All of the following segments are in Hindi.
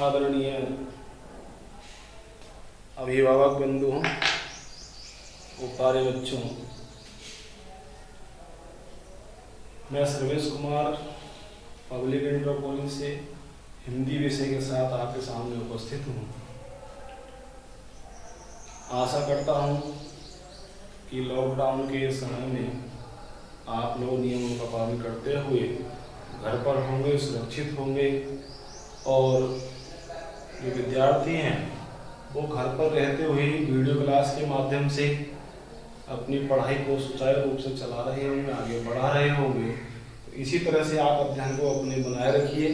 आदरणीय अभिभावक बंधुओं और प्यारे बच्चों, मैं Sarvesh Kumar public inter college से हिंदी विषय के साथ आपके सामने उपस्थित हूँ। आशा करता हूँ कि लॉकडाउन के समय में आप लोग नियमों का पालन करते हुए घर पर होंगे, सुरक्षित होंगे और जो विद्यार्थी हैं वो घर पर रहते हुए वीडियो क्लास के माध्यम से अपनी पढ़ाई को सुचारू रूप से चला रहे होंगे, आगे बढ़ा रहे होंगे। तो इसी तरह से आप अध्ययन को अपने बनाए रखिए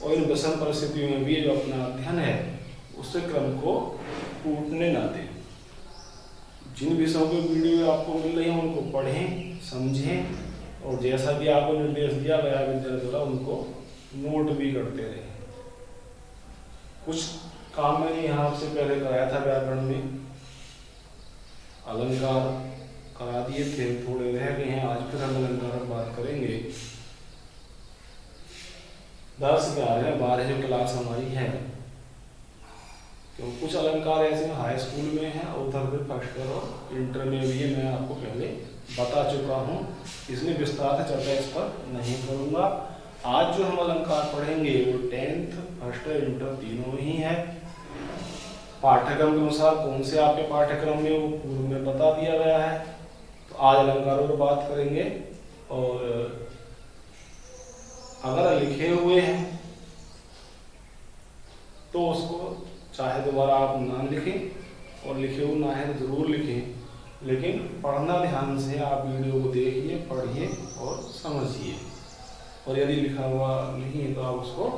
और इन विषम परिस्थितियों में भी जो अपना अध्ययन है उससे क्रम को टूटने ना दें। जिन विषयों की वीडियो आपको मिल रही है उनको पढ़ें, समझें और जैसा भी आपको निर्देश दिया गया विद्यालय द्वारा उनको नोट भी करते रहें। कुछ काम मैंने यहाँ आपसे पहले कराया था, व्याकरण में अलंकार करा दिए थे, थोड़े रह गए हैं। आज फिर हम अलंकार पर बात करेंगे। 10, 11, 12 जो क्लास हमारी है, तो कुछ अलंकार ऐसे हाई स्कूल में हैं और उधर फिर फर्स्ट ईयर और इंटर में भी है। मैं आपको पहले बता चुका हूँ, इसलिए विस्तार से चर्चा इस पर नहीं करूँगा। आज जो हम अलंकार पढ़ेंगे वो 10th, फर्स्ट ईयर, इंटर तीनों ही है। पाठ्यक्रम के अनुसार कौन से आपके पाठ्यक्रम में वो पूर्व में बता दिया गया है। तो आज अलंकारों पर बात करेंगे और अगर लिखे हुए हैं तो उसको चाहे दोबारा आप ना लिखें और लिखे हुए ना है तो जरूर लिखें, लेकिन पढ़ना ध्यान से। आप वीडियो को देखिए, पढ़िए और समझिए। और यदि लिखा हुआ नहीं है तो आप उसको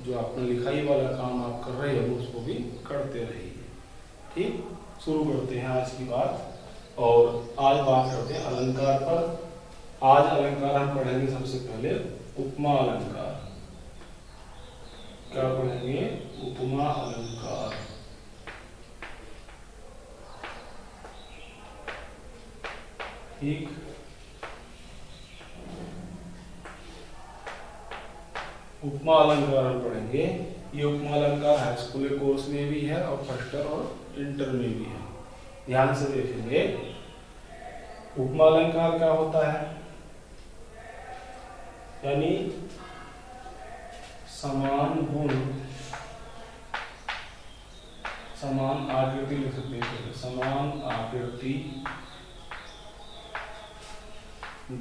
जो आपने लिखाई वाला काम आप कर रहे हो उसको भी करते रहिए। ठीक, शुरू करते हैं आज की बात और आज बात करते हैं अलंकार पर। आज अलंकार हम पढ़ेंगे सबसे पहले उपमा अलंकार। क्या पढ़ेंगे? उपमा अलंकार। ठीक, उपमा अलंकार हम पढ़ेंगे। ये उपमा अलंकार हाई स्कूल के कोर्स में भी है और फर्स्ट ईयर और इंटर में भी है। ध्यान से देखेंगे। उपमा अलंकार क्या होता है? यानी समान गुण, समान आकृति लिख सकते हैं। समान आकृति,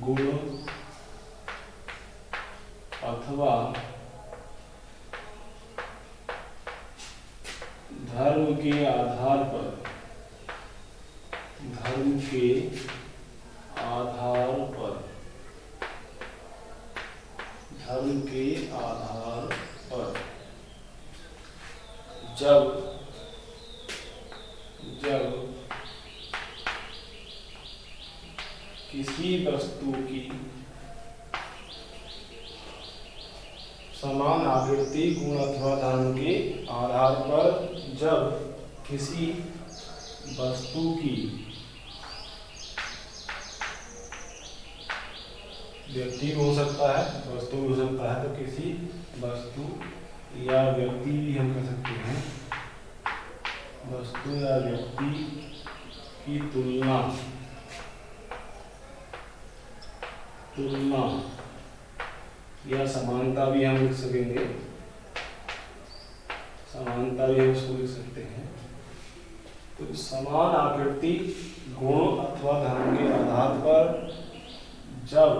गुण अथवा धर्म के आधार पर, धर्म के आधार पर, धर्म के आधार पर जब किसी वस्तु की समान आकृति, गुण अथवा धर्म के आधार पर जब किसी वस्तु की, व्यक्ति हो सकता है, वस्तु हो सकता है, तो किसी वस्तु या व्यक्ति भी हम कह सकते हैं, वस्तु या व्यक्ति की तुलना या समानता भी हम लिख सकेंगे। समानता भी हम उसको लिख सकते हैं। तो समान आकृति, गुण अथवा धर्म के आधार पर जब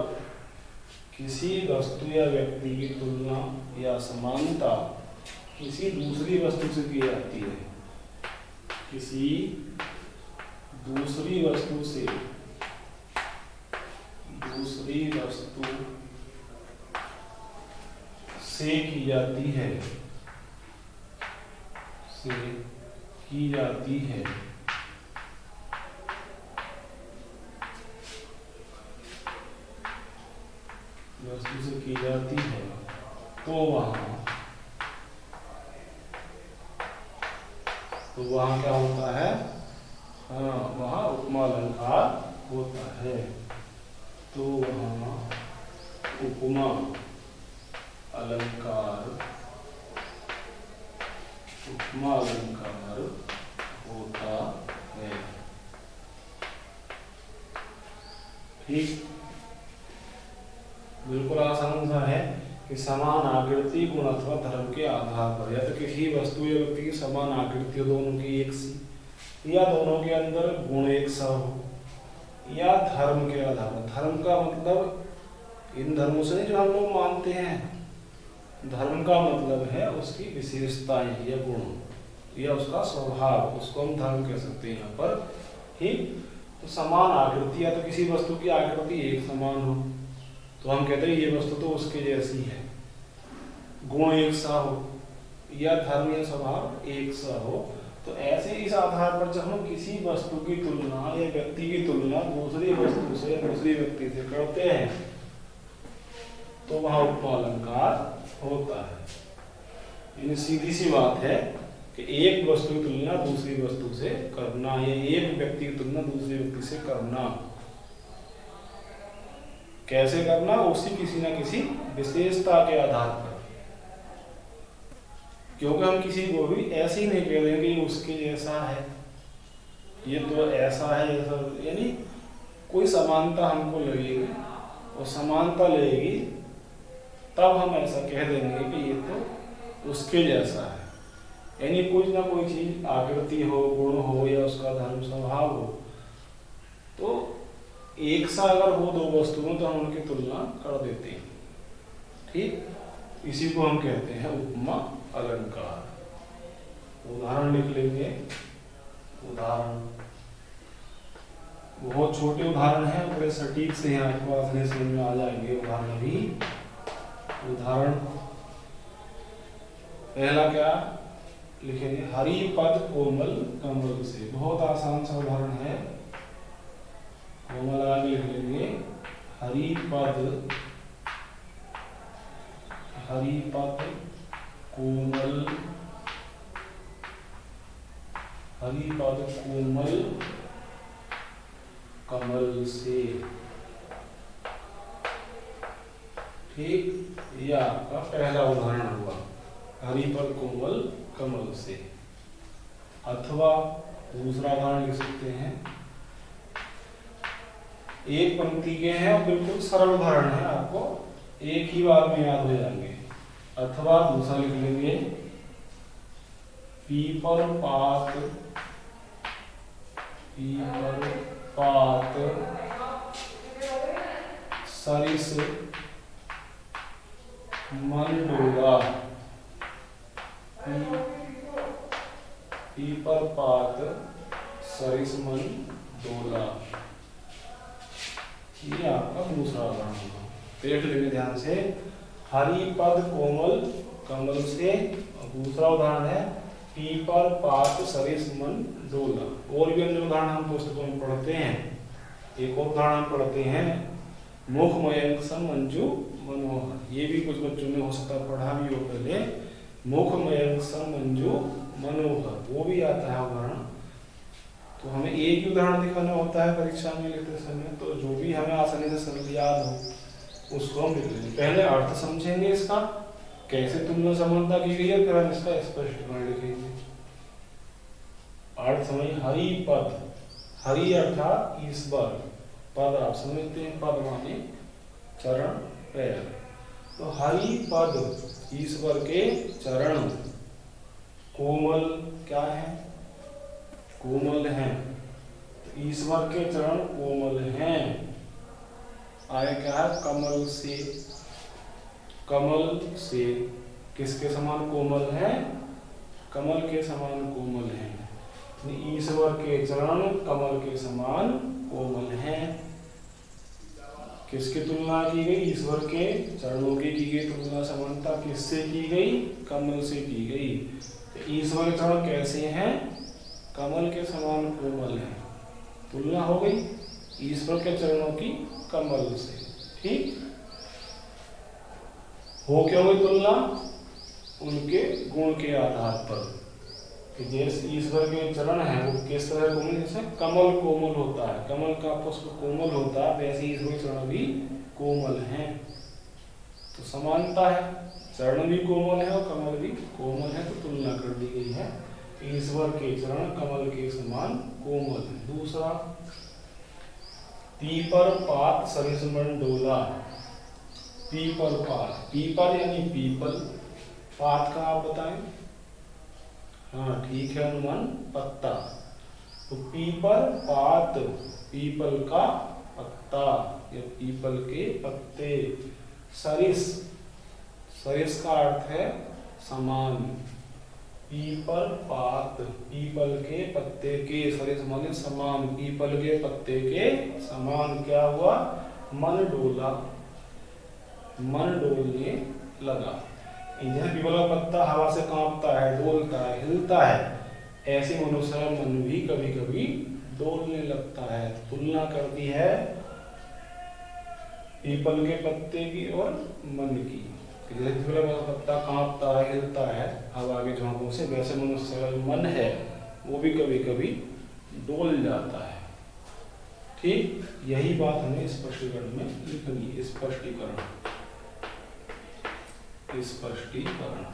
किसी वस्तु या व्यक्ति की तुलना या समानता किसी दूसरी वस्तु से की जाती है, किसी दूसरी वस्तु से, दूसरी वस्तु से की जाती है, से की जाती है, वस्तु से की जाती है, तो वहाँ क्या होता है? हाँ, वहाँ उपमा अलंकार होता है। तो वहाँ उपमा अलंकार उपमा अलंकार होता है। ठीक, बिल्कुल आसान सा है कि समान आकृति गुण अथवा धर्म के आधार पर, या तो किसी वस्तु या व्यक्ति की समान आकृति हो, दोनों की एक सी, या दोनों के अंदर गुण एक सा हो, या धर्म के आधार पर। धर्म का मतलब इन धर्मों से नहीं जो हम लोग मानते हैं, धर्म का मतलब है उसकी विशेषताएं या गुण या उसका स्वभाव, उसको हम धर्म कह सकते हैं यहाँ पर। ठीक, तो समान आकृति, या तो किसी वस्तु की आकृति एक समान हो तो हम कहते हैं ये वस्तु तो उसके जैसी है। गुण एक सा हो, या धर्म या स्वभाव एक सा हो। तो ऐसे इस आधार पर जब हम किसी वस्तु की तुलना या व्यक्ति की तुलना दूसरी वस्तु से, दूसरी व्यक्ति से करते हैं तो वहां उपमा अलंकार होता है। यानी सीधी सी बात है कि एक वस्तु की तुलना दूसरी वस्तु से करना, या एक व्यक्ति की तुलना दूसरे व्यक्ति से करना। कैसे करना? उसी किसी न किसी विशेषता के आधार पर। क्योंकि हम किसी को भी ऐसे ही नहीं कह देंगे ये उसके जैसा है, ये तो ऐसा है, ऐसा, यानी कोई समानता हमको लगेगी, और समानता लगेगी तब हम ऐसा कह देंगे कि ये तो उसके जैसा है। यानी कुछ ना कोई चीज आकृति हो, गुण हो, या उसका धर्म स्वभाव हो, तो एक सा अगर हो दो वस्तुओं तो हम उनकी तुलना कर देते हैं। ठीक, इसी को हम कहते हैं उपमा अलंकार। उदाहरण लिख लेंगे। उदाहरण बहुत छोटे उदाहरण हैं, बड़े सटीक से हैं, आपको आसानी समझ में आ जाएंगे उदाहरण भी। उदाहरण पहला क्या लिखेंगे? हरिपद कोमल कमल से। बहुत आसान सा उदाहरण है, कोमल आगे लिख लेंगे। हरिपद, हरिपद कोमल, हरिपद कोमल कमल से। ठीक, यह आपका पहला उदाहरण हुआ, हरिपद कोमल कमल से। अथवा दूसरा उदाहरण लिख सकते हैं, एक पंक्ति के हैं और बिल्कुल सरल उदाहरण है, आपको एक ही बार में याद हो जाएंगे। अथवा दूसरा लिख लेंगे, पीपल पात, पीपल पात सरिस मन डोला। पीपल पात सरिस मन डोला, ये आपका दूसरा उदाहरण होगा। देख लेंगे ध्यान से। हरिपद कोमल कमल से, दूसरा उदाहरण है पीपल पात सरिस मन डोला। और भी अन्य उदाहरण हम पुस्तकों में पढ़ते हैं। एक और उदाहरण हम पढ़ते हैं, मुख मयंक सम मंजू मनोहर। ये भी कुछ बच्चों ने हो सकता पढ़ा भी हो पहले। मुख मयंक सम मंजू मनोहर, वो भी आता है उदाहरण। तो हमें एक ही उदाहरण दिखाना होता है परीक्षा में लिखते समय, तो जो भी हमें आसानी से सरल याद हो उसको हम लिख लेंगे। पहले अर्थ समझेंगे इसका, कैसे तुलना समानता की गई है, फिर हम इसका स्पष्टीकरण लिखेंगे। अर्थ समझ। हरिपद, हरि अर्थात ईश्वर, पद आप समझते हैं, पद माने चरण, पैर। तो हरिपद ईश्वर के चरण, कोमल क्या है? कोमल हैं। तो ईश्वर के चरण कोमल हैं। आगे क्या है? कमल से। कमल से किसके समान कोमल है? कमल के समान कोमल हैं। ईश्वर के चरण कमल के समान कोमल हैं। किसकी तुलना की गई? ईश्वर के चरणों की गई तुलना, समानता किससे की गई? कमल से की गई। तो ईश्वर के चरण कैसे हैं? कमल के समान कोमल हैं। तुलना हो गई ईश्वर के चरणों की कमल से। ठीक, हो क्यों गई तुलना? उनके गुण के आधार पर, कि जैसे ईश्वर के चरण है वो किस तरह कोमल, जैसे कमल कोमल होता है, कमल का पुष्प कोमल होता है, वैसे ईश्वर के चरण भी कोमल हैं। तो समानता है, चरण भी कोमल है और कमल भी कोमल है, तो तुलना कर दी गई है। ईश्वर के चरण कमल के समान कोमल है। दूसरा, पीपर पात सरिस मन डोला। पीपर पात, पीपर यानी पीपल, पात का आप बताएं। हाँ ठीक है अनुमान, पत्ता। तो पीपर पात, पीपल का पत्ता या पीपल के पत्ते। सरिस, सरिस का अर्थ है समान। पीपल पात, पीपल के पत्ते के, सरिस माने समान, पीपल के पत्ते के समान। क्या हुआ? मन डोला, मन डोलने लगा। जैसे पीपल का पत्ता हवा से कांपता है, डोलता है, हिलता है, ऐसे मनुष्य का मन भी कभी कभी डोलने लगता है। तुलना करती है पीपल के पत्ते की और मन की। जैसे पीपल का पत्ता कांपता है, हिलता है हवा के झोंकों से, वैसे मनुष्य का मन है वो भी कभी कभी डोल जाता है। ठीक, यही बात हमें स्पष्टीकरण में लिखनी है। स्पष्टीकरण, स्पष्टीकरण।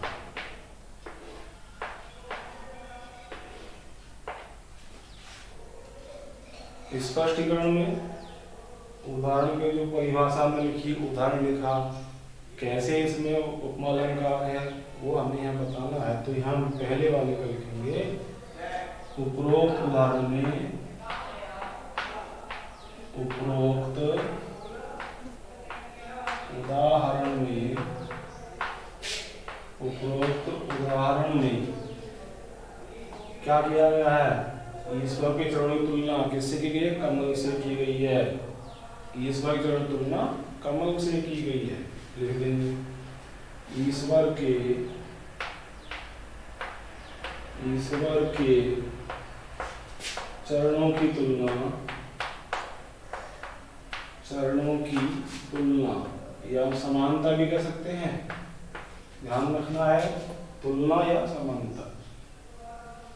स्पष्टीकरण में उदाहरण के जो परिभाषा में लिखी, उदाहरण लिखा, कैसे इसमें उपमा अलंकार है वो हमें यहाँ बताना है। तो यहाँ हम पहले वाले को लिखेंगे, उपरोक्त उदाहरण में, उपरोक्त उदाहरण में, उपरोक्त उदाहरण में क्या किया गया है? ईश्वर के चरणों की तुलना किससे की गई है? कमल से की गई है। ईश्वर की चरण की तुलना कमल से की गई है। लिख देंगे, ईश्वर के, ईश्वर के चरणों की तुलना, चरणों की तुलना या समानता भी कह सकते हैं। ध्यान रखना है, तुलना या समानता।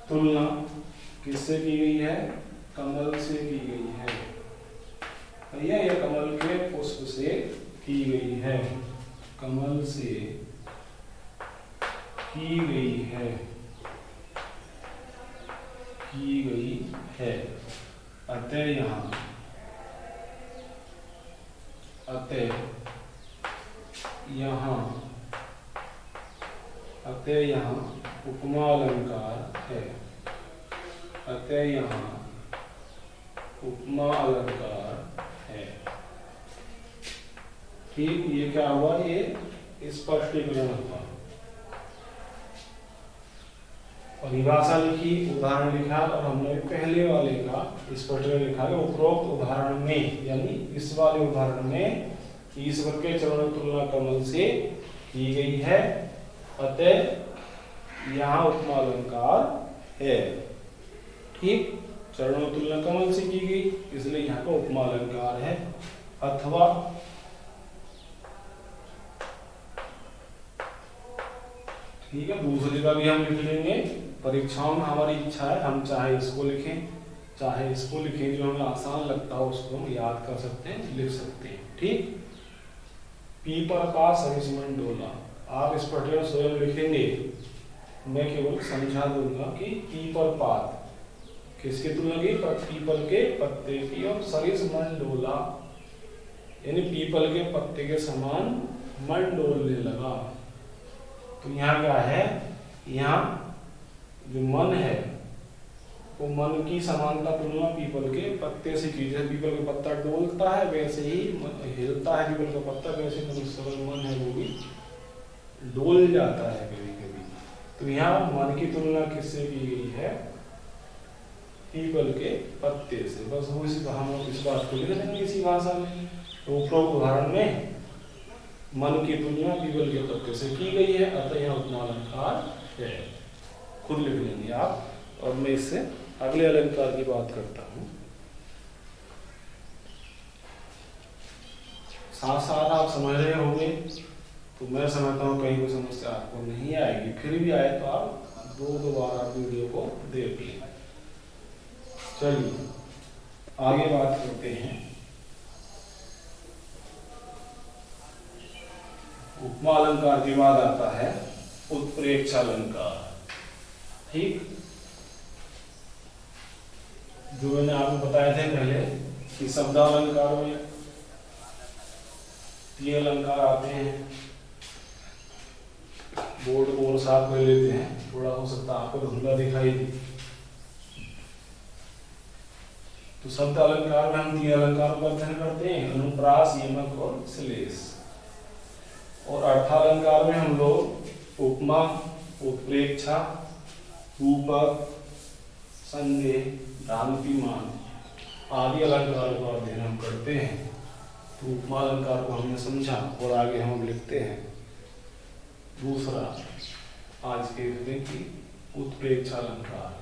तुलना किससे की गई है? कमल से की गई है भैया, यह कमल के पुष्प से की गई है, कमल से की गई है, की गई है। अतः यहाँ, अतः यहाँ, अतः यहाँ उपमा अलंकार है। अतः यहाँ उपमा अलंकार है। ठीक, ये क्या हुआ? ये स्पष्टीकरण हुआ। परिभाषा लिखी, उदाहरण लिखा, और हमने पहले वाले का स्पष्टीकरण लिखा है। उपरोक्त उदाहरण में यानी इस वाले उदाहरण में ईश्वर के चरणों की तुलना कमल से की गई है, अतः यहाँ उपमा अलंकार है। ठीक, चरणों की तुलना कमल से की गई, इसलिए यहाँ का उपमा अलंकार है। अथवा ठीक है, दूसरी का भी हम लिख लेंगे। परीक्षाओं में हमारी इच्छा है हम चाहे इसको लिखें चाहे इसको लिखें, जो हमें आसान लगता है उसको हम याद कर सकते हैं, लिख सकते हैं। ठीक, पीपर का सरिस मन डोला, आप इस पटेल स्वयं लिखेंगे, मैं केवल समझा दूंगा कि पीपर पात किसकी तुलना की? पीपल के पत्ते की, और सरिस मन डोला यानी पीपल के पत्ते के समान मन डोलने लगा। तो यहाँ क्या है? यहाँ जो मन है वो मन की समानता तुलना पीपल के पत्ते से की। जैसे पीपल का पत्ता डोलता है वैसे ही हिलता है पीपल का पत्ता, वैसे मनुष्य मन है वो भी डोल जाता है कभी कभी। तो यहाँ मन की तुलना किससे की गई है? पीपल के पत्ते से। बस वो हम इस बात को लिख देंगे इसी भाषा में। तो उपरोक्त उदाहरण में मन की तुलना पीपल के पत्ते से की गई है, अतः यहाँ उपमा अलंकार है। खुद लिख लेंगे आप, और मैं इससे अगले अलंकार की बात करता हूँ। साथ साथ आप समझ रहे होंगे, तो मैं समझता हूँ कहीं कोई समस्या आपको नहीं आएगी। फिर भी आए तो आप दो बार आप वीडियो को देख लें। चलिए आगे बात करते हैं। उपमा अलंकार के बाद आता है उत्प्रेक्षा अलंकार। ठीक, जो मैंने आपको बताए थे पहले कि शब्दालंकार में 3 अलंकार आते हैं। बोर्ड को और साफ कर लेते हैं, थोड़ा हो सकता है आपको धुंधला दिखाई दे। तो शब्द अलंकार में हम 3 अलंकारों का अध्ययन करते हैं, अनुप्रास, यमक और श्लेष। और अर्थालंकार में हम लोग उपमा, उत्प्रेक्षा, रूपक, संदेह, भ्रांतिमान आदि अलंकारों का अध्ययन हम करते हैं। तो उपमा अलंकार को हमने समझा और आगे हम लिखते हैं दूसरा आज के विषय की उत्प्रेक्षा अलंकार।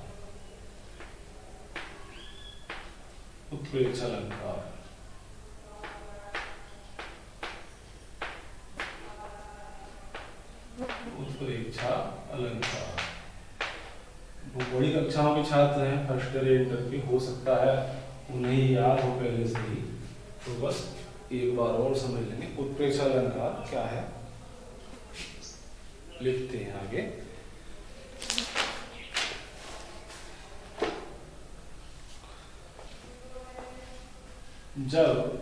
उत्प्रेक्षा अलंकार उत्प्रेक्षा अलंकार वो बड़ी कक्षाओं के छात्र हैं, फर्स्ट ईयर इंटर के, हो सकता है उन्हें याद हो पहले से ही, तो बस एक बार और समझ लेंगे। उत्प्रेक्षा अलंकार क्या है, लिखते हैं आगे। जब